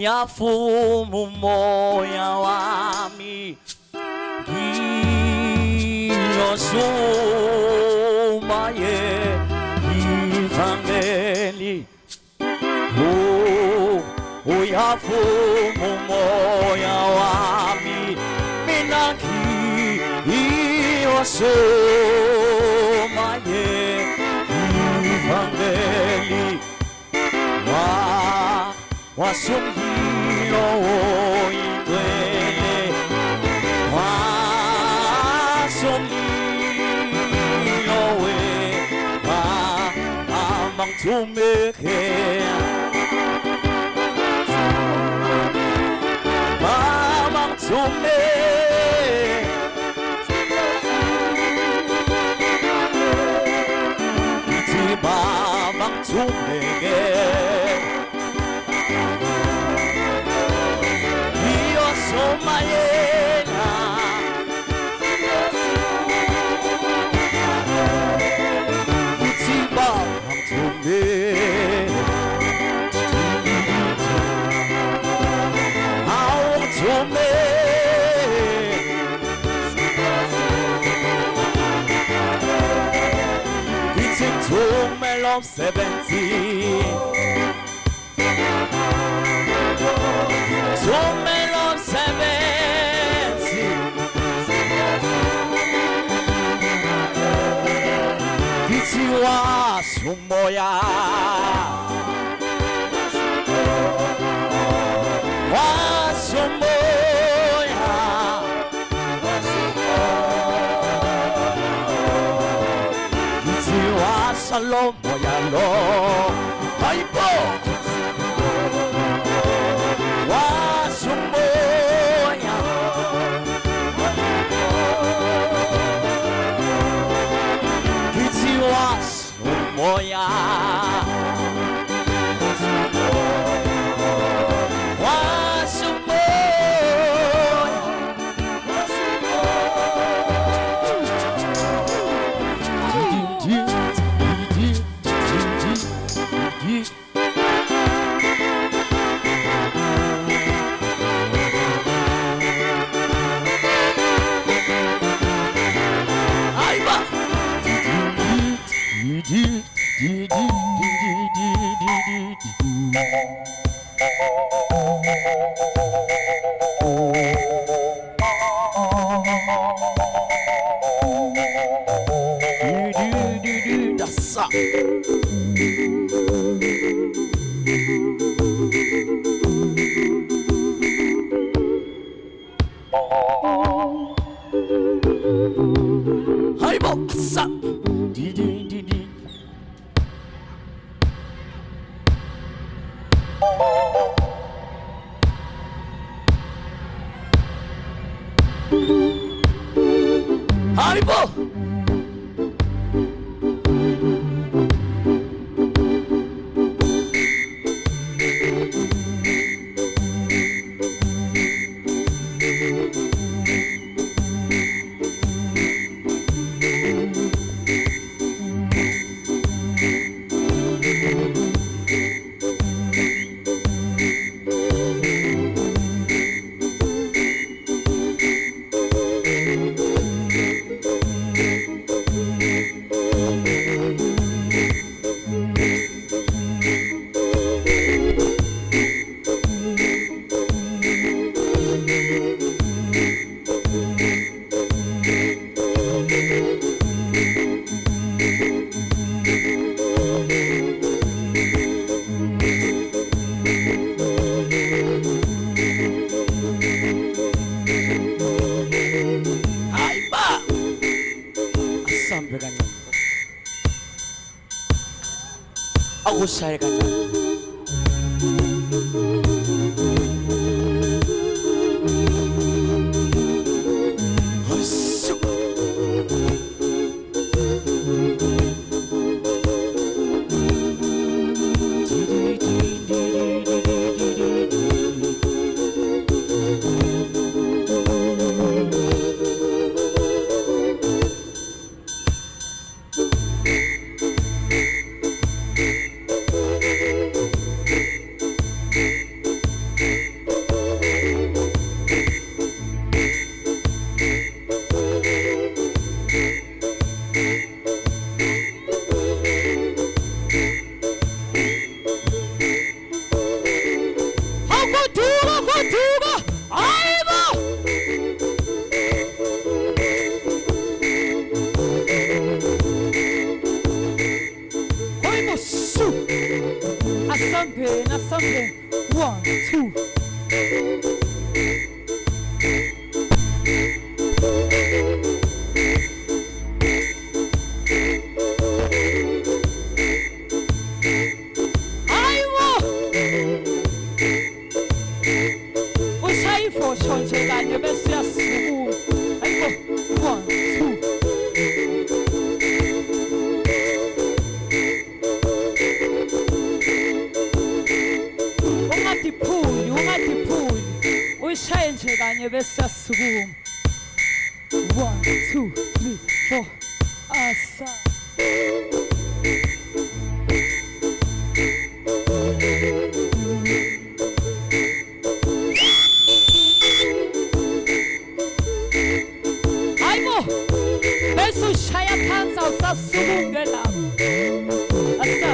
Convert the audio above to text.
yafumu moya wami giyosumaye ivangeli yafumu moya wami mina giyosumaye ivangeli wasumhilo indwele wasumhilo we amang tumeke amang tume iti amang tumeke Somayena Utiba Hamtume Hamtume Itim Tumelom 17 Tumelom 17 Kitiwa Sumoya Wasumoya Kitiwa Salomoya lo Haipo Wasumoya Kitiwa Sumoya That's up. Hi, what's up? Haribo! Aku saya kata jumping. 1, 2. Ushayifo shonje kanye bese yasukuma. Hayibo 1, 2. Ungadiphuli. Ushaye nje kanye bese yasukuma. 1, 2, 3, 4. Asa. Shaya phansi awusasuke lapho. Asa.